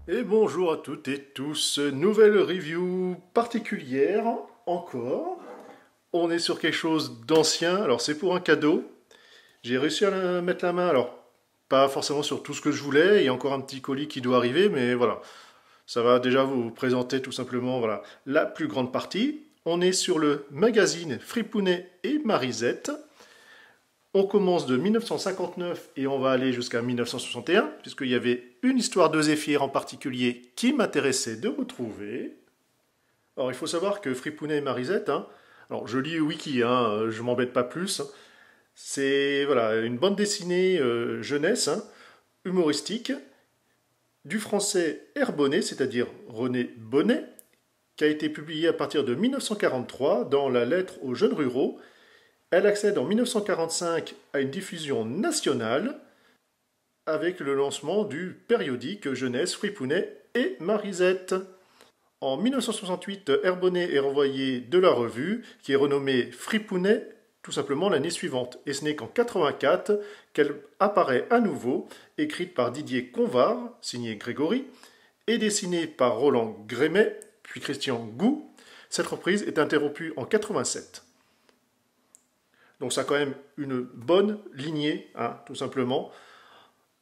Et bonjour à toutes et tous, nouvelle review particulière encore. On est sur quelque chose d'ancien, alors c'est pour un cadeau. J'ai réussi à mettre la main, alors pas forcément sur tout ce que je voulais, il y a encore un petit colis qui doit arriver, mais voilà. Ça va déjà vous présenter tout simplement voilà, la plus grande partie. On est sur le magazine Fripounet et Marisette. On commence de 1959 et on va aller jusqu'à 1961, puisqu'il y avait une histoire de Zéphyr en particulier qui m'intéressait de retrouver. Alors il faut savoir que Fripounet et Marisette, alors je lis Wiki, je m'embête pas plus, c'est voilà, une bande dessinée jeunesse, humoristique, du français Herbonnet, c'est-à-dire René Bonnet, qui a été publiée à partir de 1943 dans La Lettre aux jeunes ruraux. Elle accède en 1945 à une diffusion nationale avec le lancement du périodique jeunesse Fripounet et Marisette. En 1968, Herbonnet est renvoyé de la revue, qui est renommée Fripounet, tout simplement l'année suivante. Et ce n'est qu'en 1984 qu'elle apparaît à nouveau, écrite par Didier Convar, signé Grégory, et dessinée par Roland Grémet, puis Christian Gou. Cette reprise est interrompue en 1987. Donc ça a quand même une bonne lignée, tout simplement.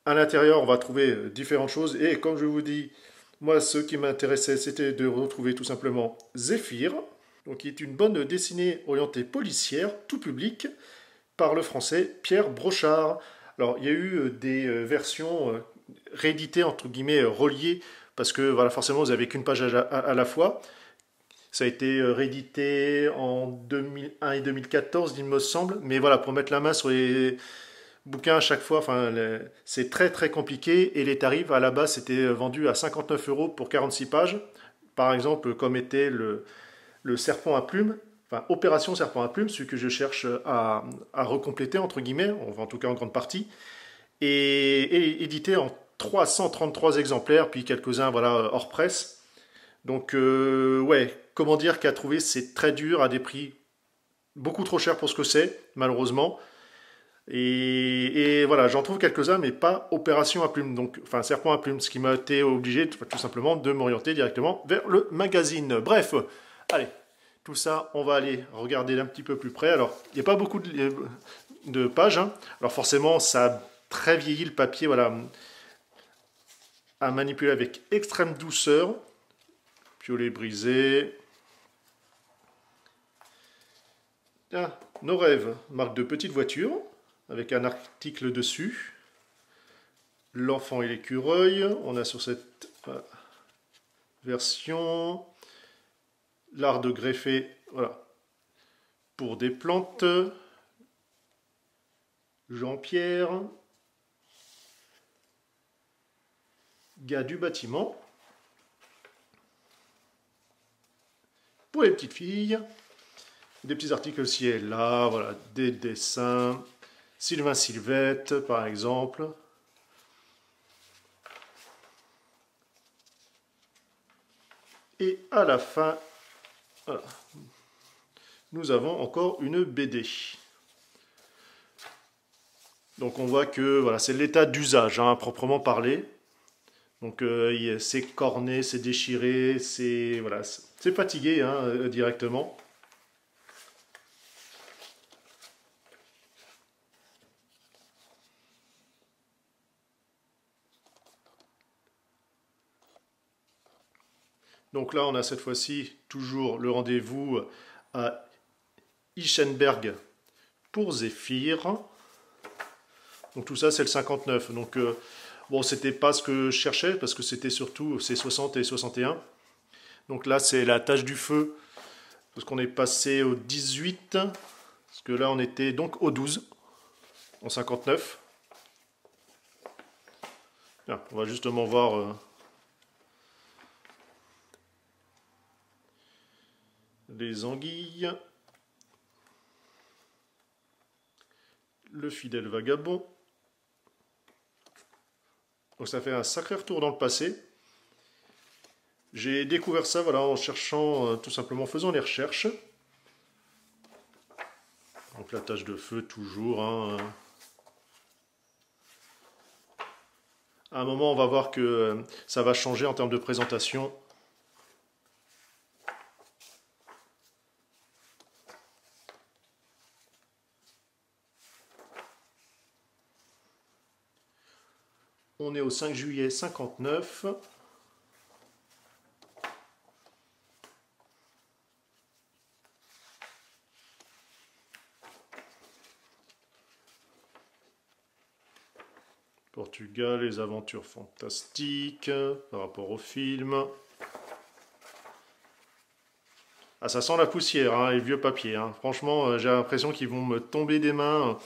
À l'intérieur, on va trouver différentes choses. Et comme je vous dis, moi, ce qui m'intéressait, c'était de retrouver tout simplement Zéphyr, donc qui est une bande dessinée orientée policière, tout public, par le français Pierre Brochard. Alors, il y a eu des versions rééditées, entre guillemets, reliées, parce que voilà, forcément, vous n'avez qu'une page à la fois. Ça a été réédité en 2001 et 2014, il me semble. Mais voilà, pour mettre la main sur les bouquins à chaque fois, c'est très très compliqué. Et les tarifs, à la base, c'était vendu à 59 euros pour 46 pages. Par exemple, comme était le Serpent à plumes, enfin Opération Serpent à plumes, celui que je cherche à recompléter, entre guillemets, en tout cas en grande partie. Et édité en 333 exemplaires, puis quelques-uns voilà, hors presse. Donc, ouais, comment dire qu'à trouver, c'est très dur à des prix beaucoup trop chers pour ce que c'est, malheureusement. Et voilà, j'en trouve quelques-uns, mais pas opération à plumes, donc, enfin serpent à plumes, ce qui m'a été obligé tout simplement de m'orienter directement vers le magazine. Bref, allez, tout ça, on va aller regarder d'un petit peu plus près. Alors, il n'y a pas beaucoup de pages, alors forcément, ça a très vieilli le papier, voilà, à manipuler avec extrême douceur. Piolet brisé. Ah, nos rêves, marque de petite voiture, avec un article dessus. L'enfant et l'écureuil, on a sur cette version l'art de greffer, voilà, pour des plantes. Jean-Pierre, gars du bâtiment. Pour les petites filles, des petits articles ci et là, voilà, des dessins. Sylvain Sylvette, par exemple. Et à la fin, voilà, nous avons encore une BD. Donc on voit que voilà, c'est l'état d'usage, à proprement parler. Donc c'est corné, c'est déchiré, c'est voilà, c'est fatigué directement. Donc là, on a cette fois-ci toujours le rendez-vous à Ischenberg pour Zéphyr. Donc tout ça, c'est le 59. Donc bon, c'était pas ce que je cherchais parce que c'était surtout c'est 60 et 61. Donc là, c'est la tâche du feu parce qu'on est passé au 18. Parce que là, on était donc au 12 en 59. Bien, on va justement voir les anguilles. Le fidèle vagabond. Donc ça fait un sacré retour dans le passé. J'ai découvert ça voilà, en cherchant, tout simplement faisant les recherches. Donc la tâche de feu toujours. À un moment, on va voir que ça va changer en termes de présentation. On est au 5 juillet 59. Portugal, les aventures fantastiques par rapport au film. Ah, ça sent la poussière, hein, et le vieux papier. Hein. Franchement, j'ai l'impression qu'ils vont me tomber des mains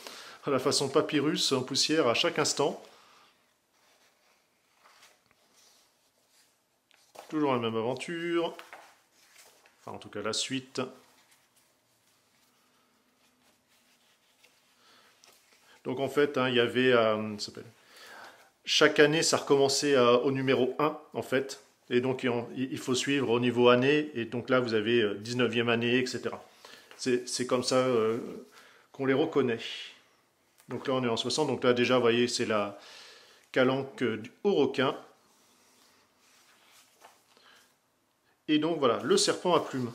à la façon papyrus en poussière à chaque instant. Toujours la même aventure. Enfin, en tout cas, la suite. Donc, en fait, hein, il y avait... chaque année, ça recommençait au numéro 1, en fait. Et donc, il faut suivre au niveau année. Et donc là, vous avez 19e année, etc. C'est comme ça qu'on les reconnaît. Donc là, on est en 60. Donc là, déjà, vous voyez, c'est la calanque au requin. Et donc, voilà, le serpent à plumes.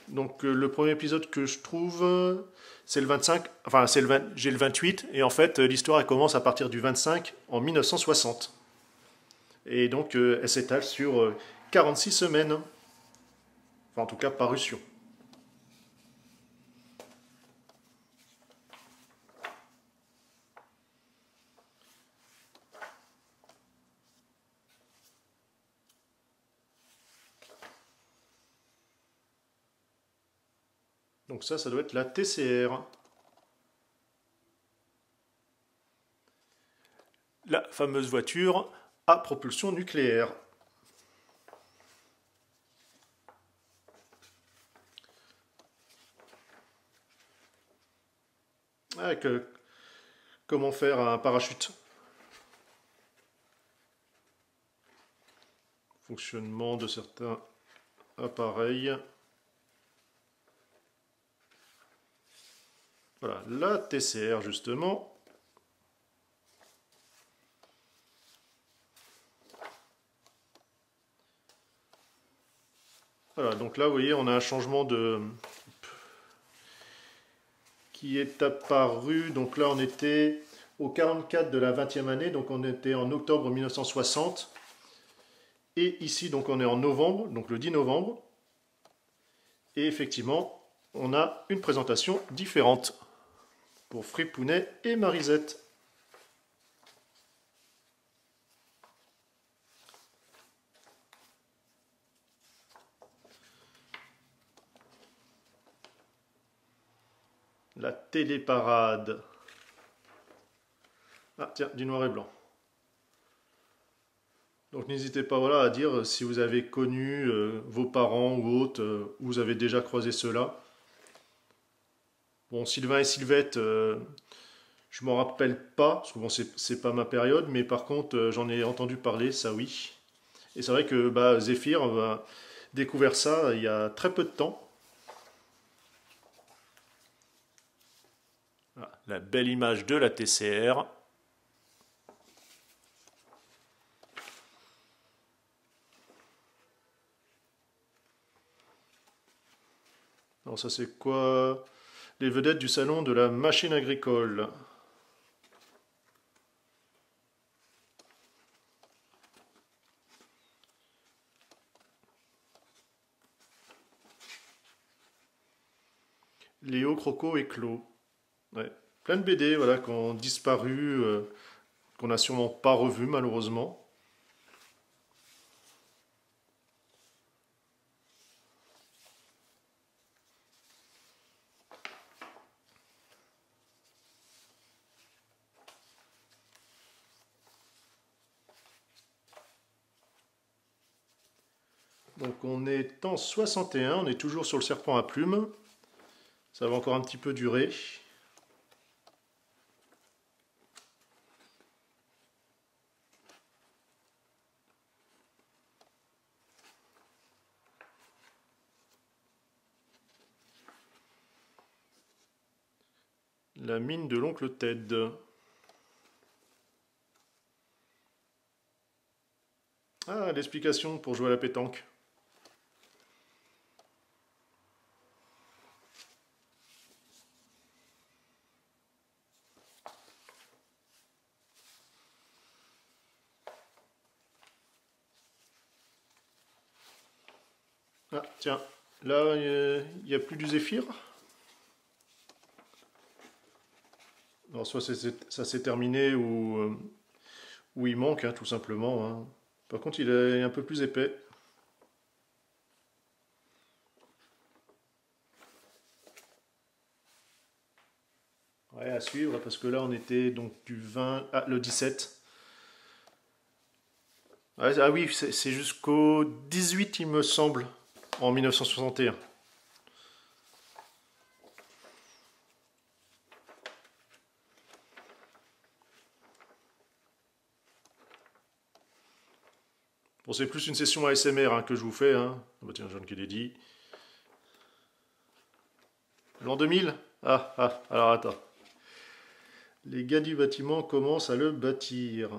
Donc, le premier épisode que je trouve, c'est le 25. Enfin, j'ai le 28. Et en fait, l'histoire, elle commence à partir du 25 en 1960. Et donc, elle s'étale sur 46 semaines. Enfin, en tout cas, parution. Donc ça doit être la TCR. La fameuse voiture à propulsion nucléaire. Avec comment faire un parachute. Fonctionnement de certains appareils. Voilà, la TCR justement. Voilà, donc là vous voyez on a un changement de qui est apparu. Donc là on était au 44 de la 20e année, donc on était en octobre 1960. Et ici donc on est en novembre, donc le 10 novembre. Et effectivement, on a une présentation différente pour Fripounet et Marisette. La téléparade. Ah tiens, du noir et blanc. Donc n'hésitez pas voilà, à dire si vous avez connu vos parents ou autres, où vous avez déjà croisé ceux-là. Bon, Sylvain et Sylvette, je m'en rappelle pas, parce que bon, c'est pas ma période, mais par contre, j'en ai entendu parler, ça oui. Et c'est vrai que bah, Zéphyr a découvert ça il y a très peu de temps. Voilà, la belle image de la TCR. Alors ça c'est quoi? Les vedettes du salon de la machine agricole. Léo, Croco et Clo. Ouais. Plein de BD voilà, qui ont disparu, qu'on n'a sûrement pas revu malheureusement. Donc on est en 61, on est toujours sur le serpent à plumes. Ça va encore un petit peu durer. La mine de l'oncle Ted. Ah, l'explication pour jouer à la pétanque. Ah, tiens, là, il n'y a plus du zéphyr. Alors, soit ça s'est terminé ou il manque, hein, tout simplement. Hein. Par contre, il est un peu plus épais. Ouais, à suivre, parce que là, on était donc du 20... Ah, le 17. Ouais, ah oui, c'est jusqu'au 18, il me semble, en 1961. Bon, c'est plus une session ASMR hein, que je vous fais. Hein. Ah bah tiens, John Kennedy. L'an 2000 alors attends. Les gars du bâtiment commencent à le bâtir.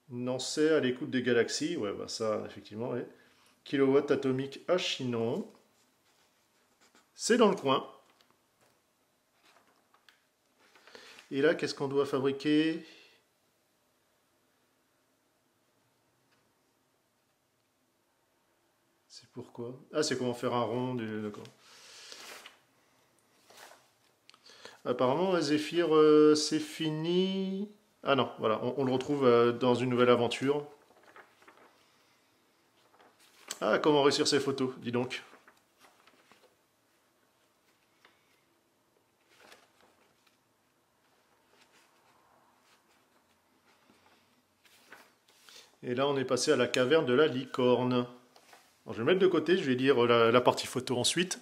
Nancy à l'écoute des galaxies. Ouais, bah ça, effectivement, ouais. Kilowatt atomique à Chinon. C'est dans le coin. Et là, qu'est-ce qu'on doit fabriquer? C'est pourquoi? Ah, c'est comment faire un rond, d'accord. Apparemment, Zéphyr, c'est fini. Ah non, voilà, on le retrouve dans une nouvelle aventure. Ah, comment réussir ces photos, dis donc. Et là, on est passé à la caverne de la licorne. Alors, je vais le mettre de côté, je vais lire la partie photo ensuite.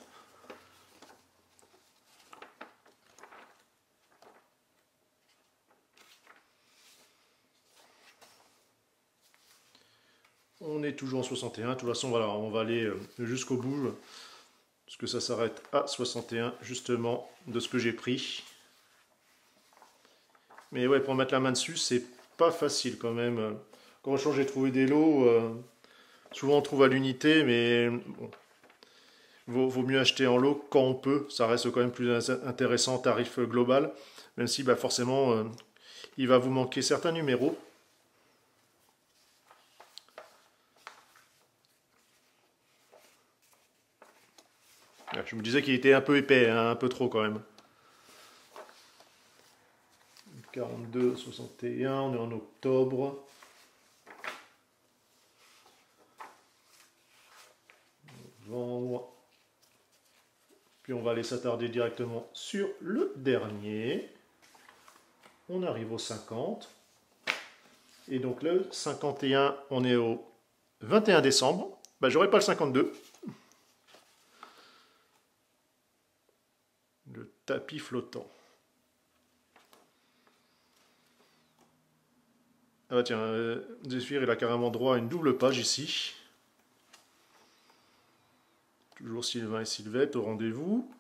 On est toujours en 61. De toute façon, voilà, on va aller jusqu'au bout. Parce que ça s'arrête à 61, justement, de ce que j'ai pris. Mais ouais, pour mettre la main dessus, c'est pas facile quand même. Quand j'ai trouvé des lots, souvent on trouve à l'unité, mais bon, vaut mieux acheter en lot quand on peut. Ça reste quand même plus intéressant, tarif global. Même si bah, forcément, il va vous manquer certains numéros. Je me disais qu'il était un peu épais, hein, un peu trop quand même. 42, 61, on est en octobre. Novembre. Puis on va aller s'attarder directement sur le dernier. On arrive au 50. Et donc le 51, on est au 21 décembre. Bah, j'aurai pas le 52. Le tapis flottant. Ah bah tiens, Zéphyr, il a carrément droit à une double page ici. Toujours Sylvain et Sylvette au rendez-vous.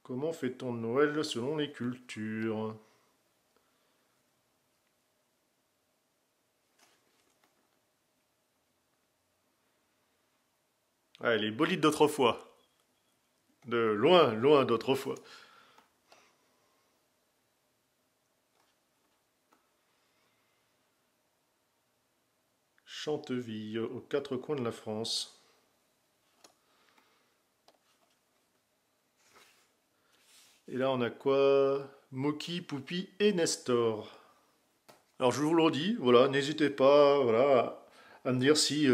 Comment fait-on Noël selon les cultures? Ah, les bolides d'autrefois. De loin, loin d'autrefois. Chanteville, aux quatre coins de la France. Et là, on a quoi? Moki, Poupi et Nestor. Alors, je vous le redis, voilà, n'hésitez pas voilà, à me dire si,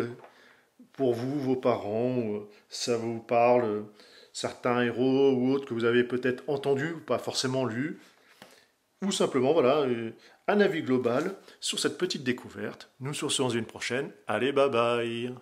pour vous, vos parents, ça vous parle, certains héros ou autres que vous avez peut-être entendus ou pas forcément lus, ou simplement, voilà, un avis global sur cette petite découverte. Nous sur une prochaine. Allez, bye bye!